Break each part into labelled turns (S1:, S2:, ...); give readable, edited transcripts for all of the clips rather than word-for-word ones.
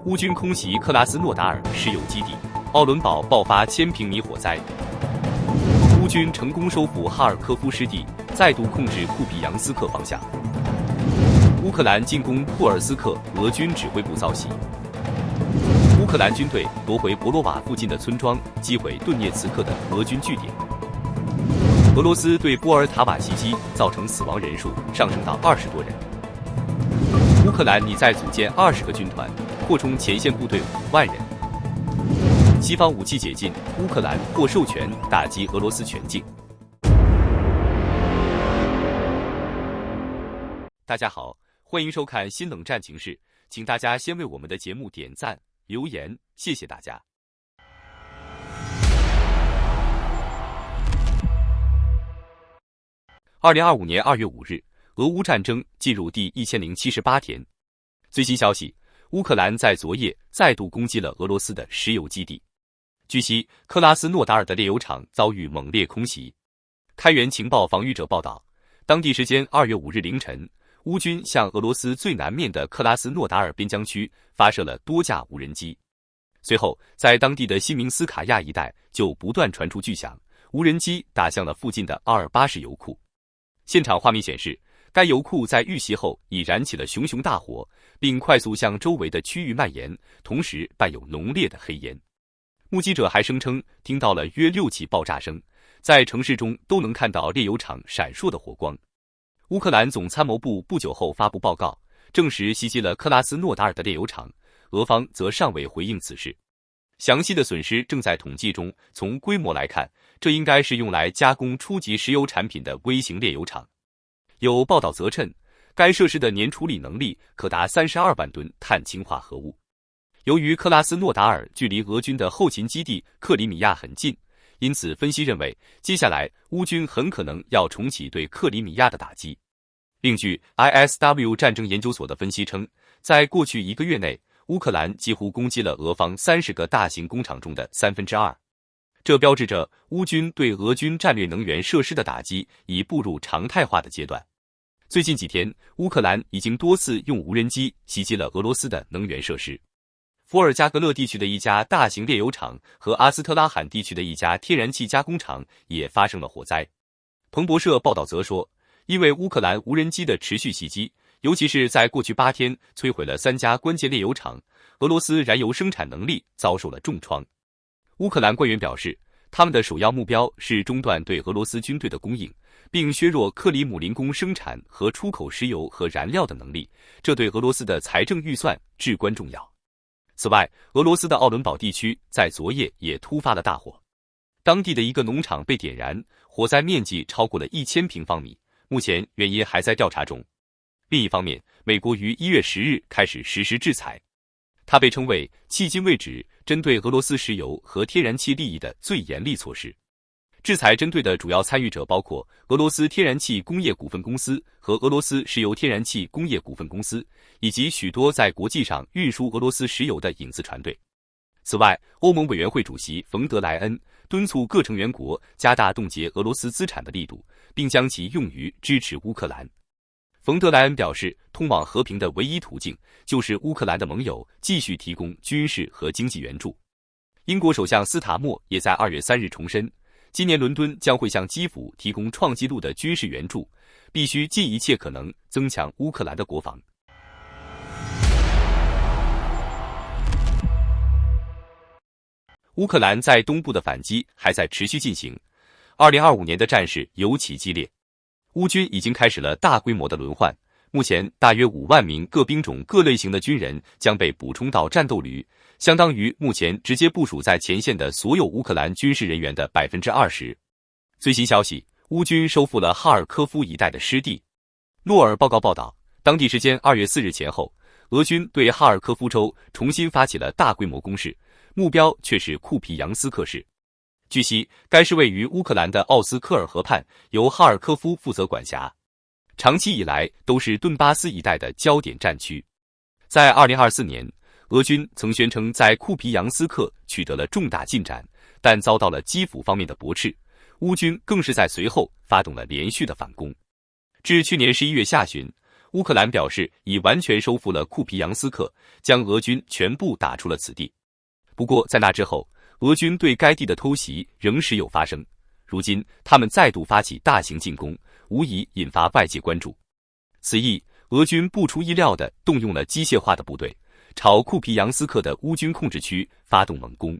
S1: 乌军空袭克拉斯诺达尔石油基地，奥伦堡爆发1000平米火灾。乌军成功收复哈尔科夫失地，再度控制库皮扬斯克方向。乌克兰进攻库尔斯克，俄军指挥部遭袭。乌克兰军队夺回博罗瓦附近的村庄，击毁顿涅茨克的俄军据点。俄罗斯对波尔塔瓦袭击，造成死亡人数上升到20多人。乌克兰拟再组建20个军团，扩充前线部队5万人。西方武器解禁，乌克兰获授权打击俄罗斯全境。大家好，欢迎收看新冷战情势，请大家先为我们的节目点赞、留言，谢谢大家。2025年2月5日，俄乌战争进入第1078天。最新消息，乌克兰在昨夜再度攻击了俄罗斯的石油基地。据悉，克拉斯诺达尔的炼油厂遭遇猛烈空袭。开源情报防御者报道，当地时间2月5日凌晨，乌军向俄罗斯最南面的克拉斯诺达尔边疆区发射了多架无人机。随后，在当地的西明斯卡亚一带就不断传出巨响，无人机打向了附近的奥尔巴什油库。现场画面显示，该油库在遇袭后已燃起了熊熊大火，并快速向周围的区域蔓延，同时伴有浓烈的黑烟。目击者还声称听到了约6起爆炸声，在城市中都能看到炼油厂闪烁的火光。乌克兰总参谋部不久后发布报告，证实袭击了克拉斯诺达尔的炼油厂，俄方则尚未回应此事。详细的损失正在统计中，从规模来看，这应该是用来加工初级石油产品的微型炼油厂。有报道则称，该设施的年处理能力可达32万吨碳氢化合物。由于克拉斯诺达尔距离俄军的后勤基地克里米亚很近，因此分析认为，接下来乌军很可能要重启对克里米亚的打击。另据 ISW 战争研究所的分析称，在过去1个月内，乌克兰几乎攻击了俄方30个大型工厂中的2/3，这标志着乌军对俄军战略能源设施的打击已步入常态化的阶段。最近几天，乌克兰已经多次用无人机袭击了俄罗斯的能源设施。伏尔加格勒地区的一家大型炼油厂和阿斯特拉罕地区的一家天然气加工厂也发生了火灾。彭博社报道则说，因为乌克兰无人机的持续袭击，尤其是在过去8天摧毁了3家关键炼油厂，俄罗斯燃油生产能力遭受了重创。乌克兰官员表示，他们的首要目标是中断对俄罗斯军队的供应，并削弱克里姆林宫生产和出口石油和燃料的能力，这对俄罗斯的财政预算至关重要。此外，俄罗斯的奥伦堡地区在昨夜也突发了大火，当地的一个农场被点燃，火灾面积超过了1000平方米，目前原因还在调查中。另一方面，美国于1月10日开始实施制裁，它被称为迄今为止针对俄罗斯石油和天然气利益的最严厉措施。制裁针对的主要参与者包括俄罗斯天然气工业股份公司和俄罗斯石油天然气工业股份公司，以及许多在国际上运输俄罗斯石油的影子船队。此外，欧盟委员会主席冯德莱恩敦促各成员国加大冻结俄罗斯资产的力度，并将其用于支持乌克兰。冯德莱恩表示，通往和平的唯一途径就是乌克兰的盟友继续提供军事和经济援助。英国首相斯塔默也在2月3日重申，今年伦敦将会向基辅提供创纪录的军事援助，必须尽一切可能增强乌克兰的国防。乌克兰在东部的反击还在持续进行，2025年的战事尤其激烈。乌军已经开始了大规模的轮换，目前大约5万名各兵种各类型的军人将被补充到战斗旅，相当于目前直接部署在前线的所有乌克兰军事人员的20%。最新消息，乌军收复了哈尔科夫一带的失地。诺尔报告报道，当地时间2月4日前后，俄军对哈尔科夫州重新发起了大规模攻势，目标却是库皮扬斯克市。据悉，该市位于乌克兰的奥斯科尔河畔，由哈尔科夫负责管辖，长期以来都是顿巴斯一带的焦点战区。在2024年，俄军曾宣称在库皮扬斯克取得了重大进展，但遭到了基辅方面的驳斥。乌军更是在随后发动了连续的反攻。至去年11月下旬，乌克兰表示已完全收复了库皮扬斯克，将俄军全部打出了此地。不过在那之后，俄军对该地的偷袭仍时有发生。如今他们再度发起大型进攻，无疑引发外界关注。此役，俄军不出意料地动用了机械化的部队，朝库皮扬斯克的乌军控制区发动猛攻。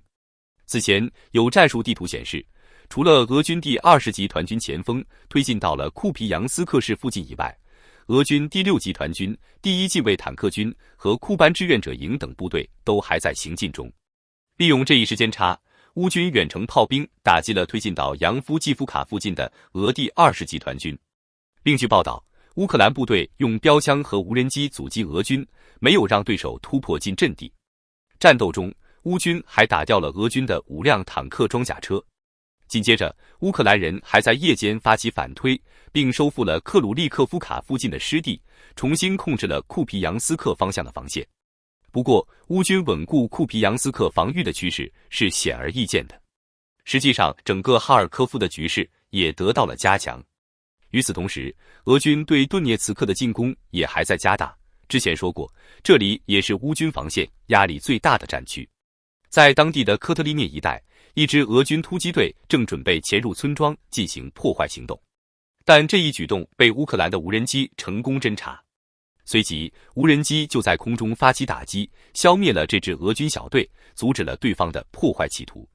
S1: 此前有战术地图显示，除了俄军第20集团军前锋推进到了库皮扬斯克市附近以外，俄军第6集团军、第1近卫坦克军和库班志愿者营等部队都还在行进中。利用这一时间差，乌军远程炮兵打击了推进到扬夫季夫卡附近的俄第20集团军。另据报道，乌克兰部队用标枪和无人机阻击俄军，没有让对手突破进阵地。战斗中，乌军还打掉了俄军的5辆坦克装甲车。紧接着，乌克兰人还在夜间发起反推，并收复了克鲁利克夫卡附近的失地，重新控制了库皮扬斯克方向的防线。不过，乌军稳固库皮扬斯克防御的趋势是显而易见的。实际上，整个哈尔科夫的局势也得到了加强。与此同时，俄军对顿涅茨克的进攻也还在加大。之前说过，这里也是乌军防线压力最大的战区。在当地的科特利涅一带，一支俄军突击队正准备潜入村庄进行破坏行动，但这一举动被乌克兰的无人机成功侦察。随即，无人机就在空中发起打击，消灭了这支俄军小队，阻止了对方的破坏企图。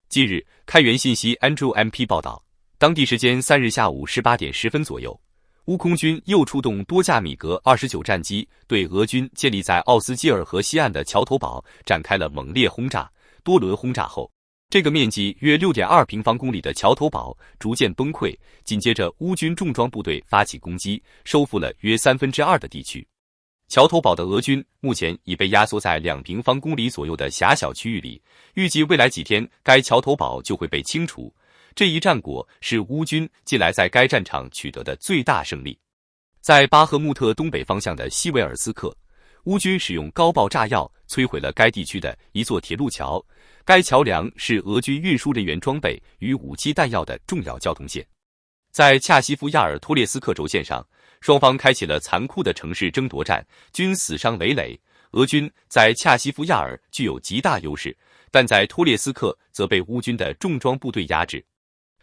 S1: 近日，开源信息 Andrew MP 报道，当地时间3日下午18点10分左右，乌空军又出动多架米格29战机，对俄军建立在奥斯基尔河西岸的桥头堡展开了猛烈轰炸。多轮轰炸后，这个面积约 6.2 平方公里的桥头堡逐渐崩溃，紧接着乌军重装部队发起攻击，收复了约2/3的地区。桥头堡的俄军目前已被压缩在2平方公里左右的狭小区域里，预计未来几天该桥头堡就会被清除。这一战果是乌军近来在该战场取得的最大胜利。在巴赫穆特东北方向的西维尔斯克，乌军使用高爆炸药摧毁了该地区的一座铁路桥，该桥梁是俄军运输人员装备与武器弹药的重要交通线。在恰西夫亚尔托列斯克轴线上，双方开启了残酷的城市争夺战，均死伤累累。俄军在恰西夫亚尔具有极大优势，但在托列斯克则被乌军的重装部队压制。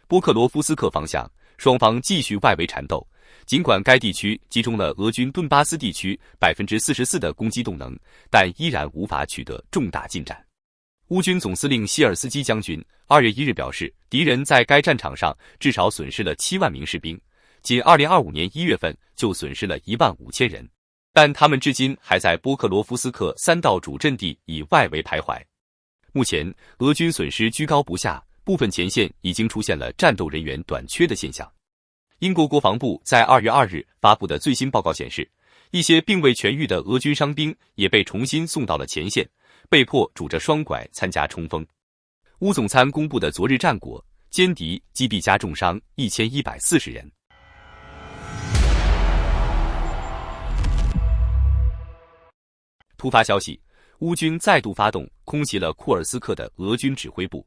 S1: 波克罗夫斯克方向，双方继续外围缠斗。尽管该地区集中了俄军顿巴斯地区44%的攻击动能，但依然无法取得重大进展。乌军总司令希尔斯基将军2月1日表示，敌人在该战场上至少损失了7万名士兵，仅2025年1月份就损失了15000人，但他们至今还在波克罗夫斯克3道主阵地以外围徘徊。目前，俄军损失居高不下，部分前线已经出现了战斗人员短缺的现象。英国国防部在2月2日发布的最新报告显示，一些并未痊愈的俄军伤兵也被重新送到了前线，被迫拄着双拐参加冲锋。乌总参公布的昨日战果，歼敌击毙加重伤1140人。突发消息，乌军再度发动空袭了库尔斯克的俄军指挥部。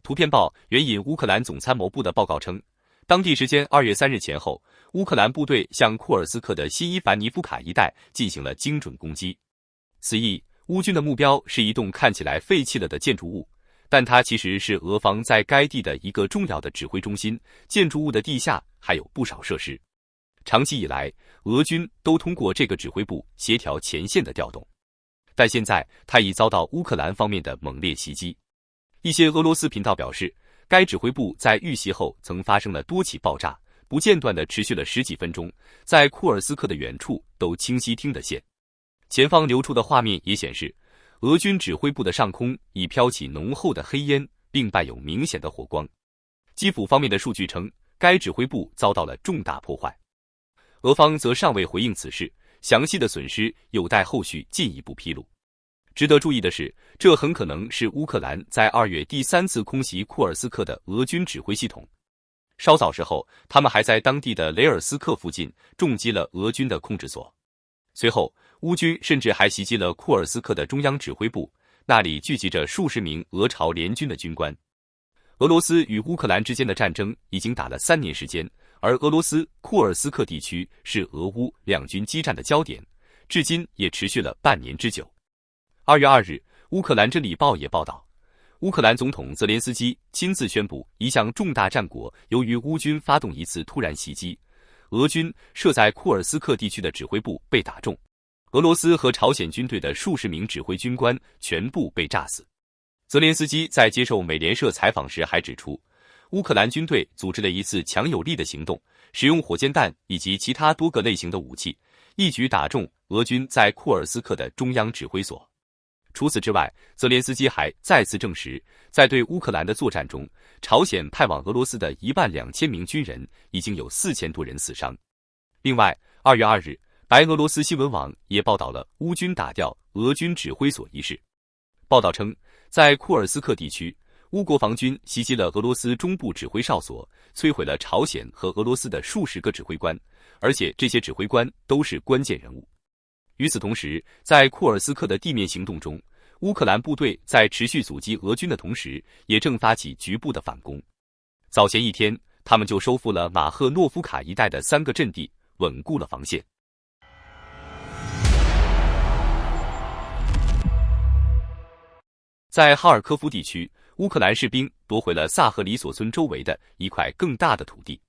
S1: 图片报援引乌克兰总参谋部的报告称，当地时间2月3日前后，乌克兰部队向库尔斯克的新伊凡尼夫卡一带进行了精准攻击。此役，乌军的目标是一栋看起来废弃了的建筑物，但它其实是俄方在该地的一个重要的指挥中心，建筑物的地下还有不少设施。长期以来，俄军都通过这个指挥部协调前线的调动，但现在它已遭到乌克兰方面的猛烈袭击。一些俄罗斯频道表示，该指挥部在遇袭后曾发生了多起爆炸，不间断地持续了10几分钟，在库尔斯克的远处都清晰听得见。前方流出的画面也显示，俄军指挥部的上空已飘起浓厚的黑烟，并伴有明显的火光。基辅方面的数据称，该指挥部遭到了重大破坏。俄方则尚未回应此事，详细的损失有待后续进一步披露。值得注意的是，这很可能是乌克兰在2月第3次空袭库尔斯克的俄军指挥系统。稍早时候，他们还在当地的雷尔斯克附近重击了俄军的控制所。随后，乌军甚至还袭击了库尔斯克的中央指挥部，那里聚集着数十名俄朝联军的军官。俄罗斯与乌克兰之间的战争已经打了3年时间，而俄罗斯库尔斯克地区是俄乌两军激战的焦点，至今也持续了半年之久。2月2日，乌克兰真理报也报道，乌克兰总统泽连斯基亲自宣布一项重大战果，由于乌军发动一次突然袭击，俄军设在库尔斯克地区的指挥部被打中，俄罗斯和朝鲜军队的数十名指挥军官全部被炸死。泽连斯基在接受美联社采访时还指出，乌克兰军队组织了一次强有力的行动，使用火箭弹以及其他多个类型的武器，一举打中俄军在库尔斯克的中央指挥所。除此之外，泽连斯基还再次证实，在对乌克兰的作战中，朝鲜派往俄罗斯的12000名军人已经有4000多人死伤。另外，2月2日，白俄罗斯新闻网也报道了乌军打掉俄军指挥所一事。报道称，在库尔斯克地区，乌国防军袭击了俄罗斯中部指挥哨所，摧毁了朝鲜和俄罗斯的数十个指挥官，而且这些指挥官都是关键人物。与此同时，在库尔斯克的地面行动中，乌克兰部队在持续阻击俄军的同时，也正发起局部的反攻。早前一天，他们就收复了马赫诺夫卡一带的3个阵地，稳固了防线。在哈尔科夫地区，乌克兰士兵夺回了萨赫里索村周围的一块更大的土地。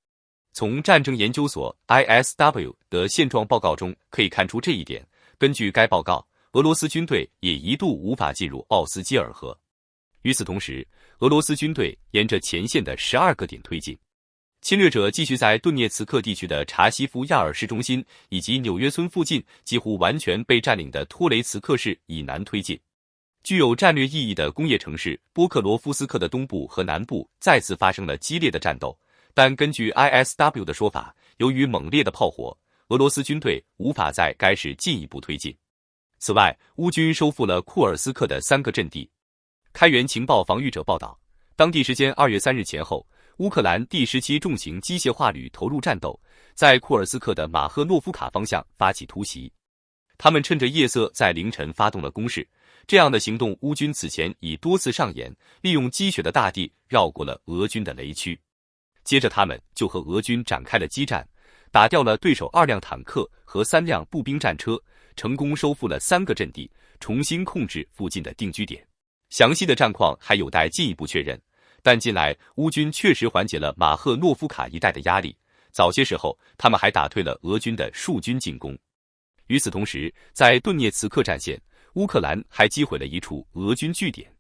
S1: 从战争研究所 ISW 的现状报告中可以看出这一点。根据该报告，俄罗斯军队也一度无法进入奥斯基尔河。与此同时，俄罗斯军队沿着前线的12个点推进。侵略者继续在顿涅茨克地区的查西夫亚尔市中心以及纽约村附近几乎完全被占领的托雷茨克市以南推进。具有战略意义的工业城市波克罗夫斯克的东部和南部再次发生了激烈的战斗，但根据 ISW 的说法，由于猛烈的炮火，俄罗斯军队无法在该市进一步推进。此外，乌军收复了库尔斯克的3个阵地。开源情报防御者报道，当地时间2月3日前后，乌克兰第17重型机械化旅投入战斗，在库尔斯克的马赫诺夫卡方向发起突袭。他们趁着夜色在凌晨发动了攻势，这样的行动乌军此前已多次上演，利用积雪的大地绕过了俄军的雷区。接着他们就和俄军展开了激战，打掉了对手2辆坦克和3辆步兵战车，成功收复了3个阵地，重新控制附近的定居点。详细的战况还有待进一步确认，但近来乌军确实缓解了马赫诺夫卡一带的压力，早些时候他们还打退了俄军的数军进攻。与此同时，在顿涅茨克战线，乌克兰还击毁了一处俄军据点。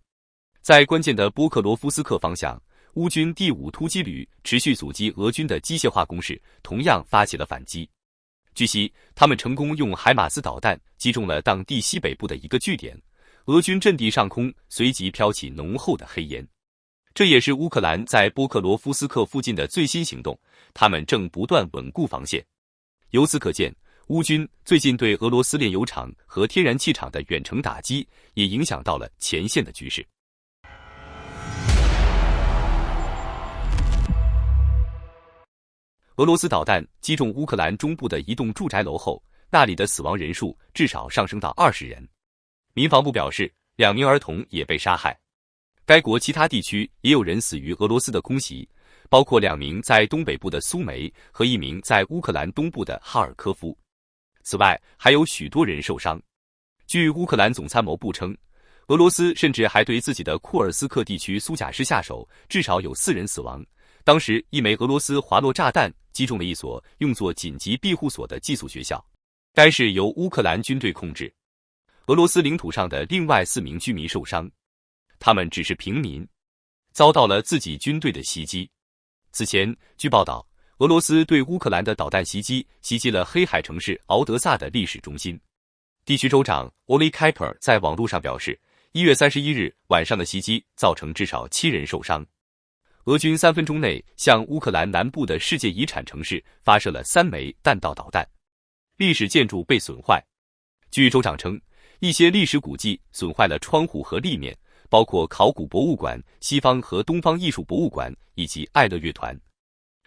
S1: 在关键的波克罗夫斯克方向，乌军第5突击旅持续阻击俄军的机械化攻势，同样发起了反击。据悉，他们成功用海马斯导弹击中了当地西北部的一个据点，俄军阵地上空随即飘起浓厚的黑烟。这也是乌克兰在波克罗夫斯克附近的最新行动，他们正不断稳固防线。由此可见，乌军最近对俄罗斯炼油厂和天然气厂的远程打击，也影响到了前线的局势。俄罗斯导弹击中乌克兰中部的一栋住宅楼后，那里的死亡人数至少上升到20人。民防部表示，2名儿童也被杀害。该国其他地区也有人死于俄罗斯的空袭，包括2名在东北部的苏梅和1名在乌克兰东部的哈尔科夫。此外，还有许多人受伤。据乌克兰总参谋部称，俄罗斯甚至还对自己的库尔斯克地区苏贾市下手，至少有4人死亡。当时，一枚俄罗斯滑落炸弹击中了一所用作紧急庇护所的寄宿学校，该市由乌克兰军队控制。俄罗斯领土上的另外4名居民受伤，他们只是平民，遭到了自己军队的袭击。此前，据报道，俄罗斯对乌克兰的导弹袭击了黑海城市敖德萨的历史中心。地区州长 Oli Kuper 在网络上表示，1月31日晚上的袭击造成至少7人受伤。俄军3分钟内向乌克兰南部的世界遗产城市发射了3枚弹道导弹，历史建筑被损坏。据州长称，一些历史古迹损坏了窗户和立面，包括考古博物馆、西方和东方艺术博物馆以及爱乐乐团。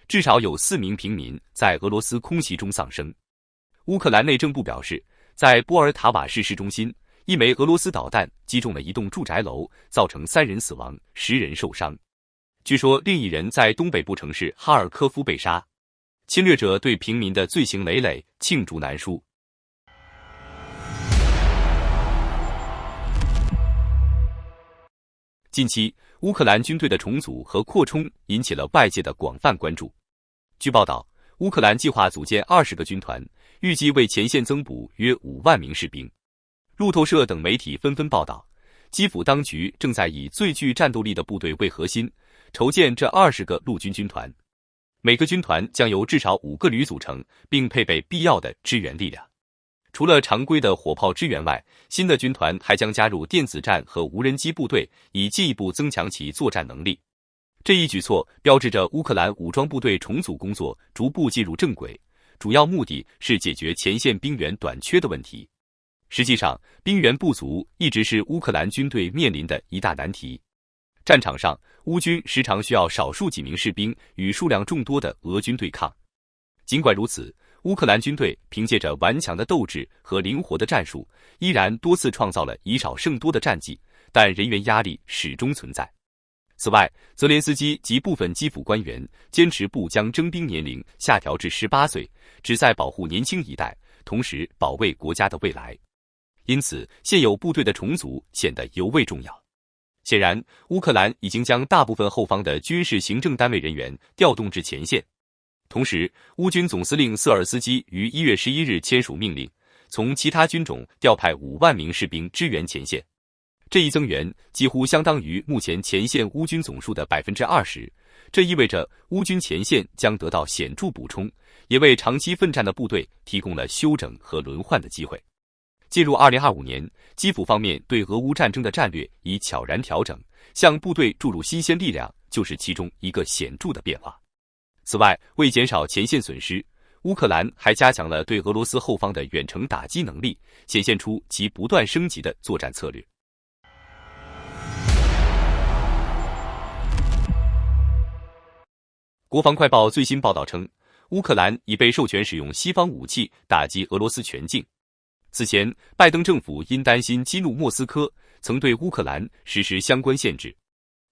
S1: 至少有4名平民在俄罗斯空袭中丧生。乌克兰内政部表示，在波尔塔瓦市市中心，一枚俄罗斯导弹击中了一栋住宅楼，造成3人死亡，10人受伤。据说另一人在东北部城市哈尔科夫被杀。侵略者对平民的罪行累累，罄竹难书。近期，乌克兰军队的重组和扩充引起了外界的广泛关注。据报道，乌克兰计划组建20个军团，预计为前线增补约5万名士兵。路透社等媒体纷纷报道，基辅当局正在以最具战斗力的部队为核心，筹建这20个陆军军团。每个军团将由至少5个旅组成，并配备必要的支援力量。除了常规的火炮支援外，新的军团还将加入电子战和无人机部队，以进一步增强其作战能力。这一举措标志着乌克兰武装部队重组工作逐步进入正轨，主要目的是解决前线兵员短缺的问题。实际上，兵源不足一直是乌克兰军队面临的一大难题。战场上，乌军时常需要少数几名士兵与数量众多的俄军对抗。尽管如此，乌克兰军队凭借着顽强的斗志和灵活的战术，依然多次创造了以少胜多的战绩，但人员压力始终存在。此外，泽连斯基及部分基辅官员坚持不将征兵年龄下调至18岁，旨在保护年轻一代，同时保卫国家的未来。因此，现有部队的重组显得尤为重要。显然，乌克兰已经将大部分后方的军事行政单位人员调动至前线。同时，乌军总司令瑟尔斯基于1月11日签署命令，从其他军种调派5万名士兵支援前线。这一增援几乎相当于目前前线乌军总数的20%，这意味着乌军前线将得到显著补充，也为长期奋战的部队提供了休整和轮换的机会。进入2025年，基辅方面对俄乌战争的战略已悄然调整，向部队注入新鲜力量就是其中一个显著的变化。此外，为减少前线损失，乌克兰还加强了对俄罗斯后方的远程打击能力，显现出其不断升级的作战策略。国防快报最新报道称，乌克兰已被授权使用西方武器打击俄罗斯全境。此前，拜登政府因担心激怒莫斯科，曾对乌克兰实施相关限制。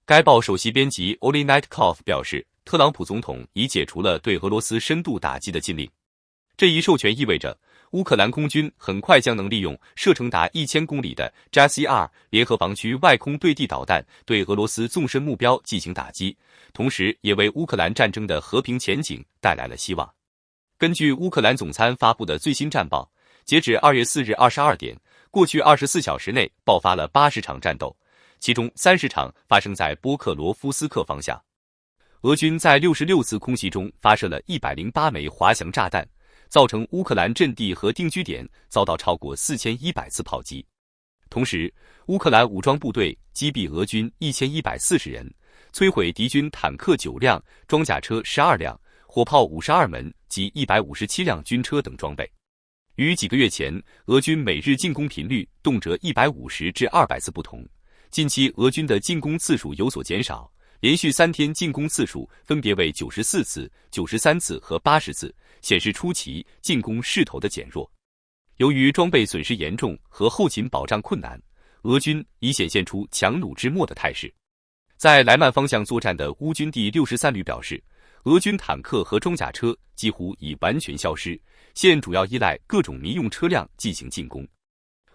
S1: 该报首席编辑 Oleh Nightkov 表示，特朗普总统已解除了对俄罗斯深度打击的禁令。这一授权意味着，乌克兰空军很快将能利用射程达1000公里的 JASIR 联合防区外空对地导弹对俄罗斯纵深目标进行打击，同时也为乌克兰战争的和平前景带来了希望。根据乌克兰总参发布的最新战报，截止2月4日22点，过去24小时内爆发了80场战斗，其中30场发生在波克罗夫斯克方向。俄军在66次空袭中发射了108枚滑翔炸弹，造成乌克兰阵地和定居点遭到超过4100次炮击。同时，乌克兰武装部队击毙俄军1140人，摧毁敌军坦克9辆、装甲车12辆、火炮52门及157辆军车等装备。与几个月前俄军每日进攻频率动辄150至200次不同，近期俄军的进攻次数有所减少，连续3天进攻次数分别为94次、93次和80次，显示出其进攻势头的减弱。由于装备损失严重和后勤保障困难，俄军已显现出强弩之末的态势。在莱曼方向作战的乌军第63旅表示，俄军坦克和装甲车几乎已完全消失，现主要依赖各种民用车辆进行进攻。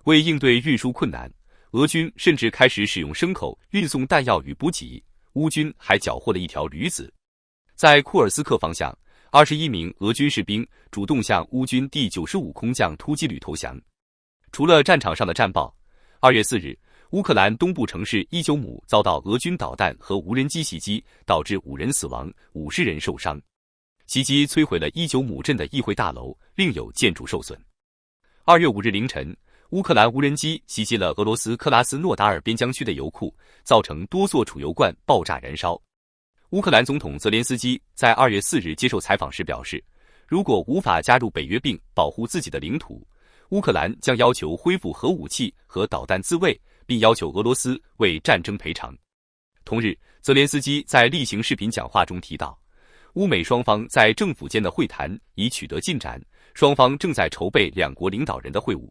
S1: 为应对运输困难，俄军甚至开始使用牲口运送弹药与补给，乌军还缴获了一条驴子。在库尔斯克方向，21名俄军士兵主动向乌军第95空降突击旅投降。除了战场上的战报，2月4日，乌克兰东部城市伊久姆遭到俄军导弹和无人机袭击，导致5人死亡，50人受伤。袭击摧毁了伊久姆镇的议会大楼，另有建筑受损。2月5日凌晨，乌克兰无人机袭击了俄罗斯克拉斯诺达尔边疆区的油库，造成多座储油罐爆炸燃烧。乌克兰总统泽连斯基在2月4日接受采访时表示，如果无法加入北约并保护自己的领土，乌克兰将要求恢复核武器和导弹自卫，并要求俄罗斯为战争赔偿。同日，泽连斯基在例行视频讲话中提到，乌美双方在政府间的会谈已取得进展，双方正在筹备两国领导人的会晤。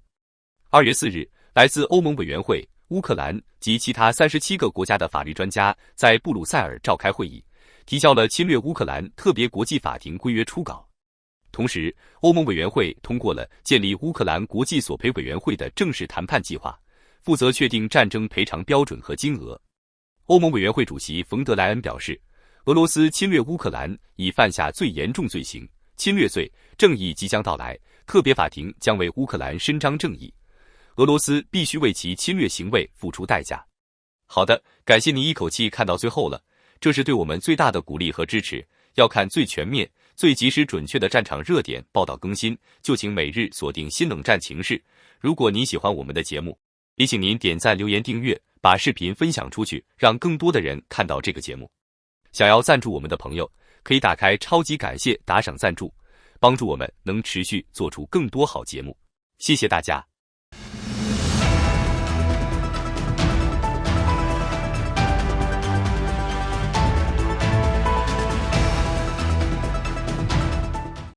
S1: 2月4日，来自欧盟委员会、乌克兰及其他37个国家的法律专家在布鲁塞尔召开会议，提交了侵略乌克兰特别国际法庭规约初稿。同时，欧盟委员会通过了建立乌克兰国际索赔委员会的正式谈判计划，负责确定战争赔偿标准和金额。欧盟委员会主席冯德莱恩表示，俄罗斯侵略乌克兰已犯下最严重罪行，侵略罪，正义即将到来，特别法庭将为乌克兰伸张正义，俄罗斯必须为其侵略行为付出代价。好的，感谢您一口气看到最后了，这是对我们最大的鼓励和支持。要看最全面、最及时准确的战场热点报道更新，就请每日锁定新冷战情势。如果您喜欢我们的节目，也请您点赞、留言、订阅，把视频分享出去，让更多的人看到这个节目。想要赞助我们的朋友，可以打开超级感谢打赏赞助，帮助我们能持续做出更多好节目。谢谢大家。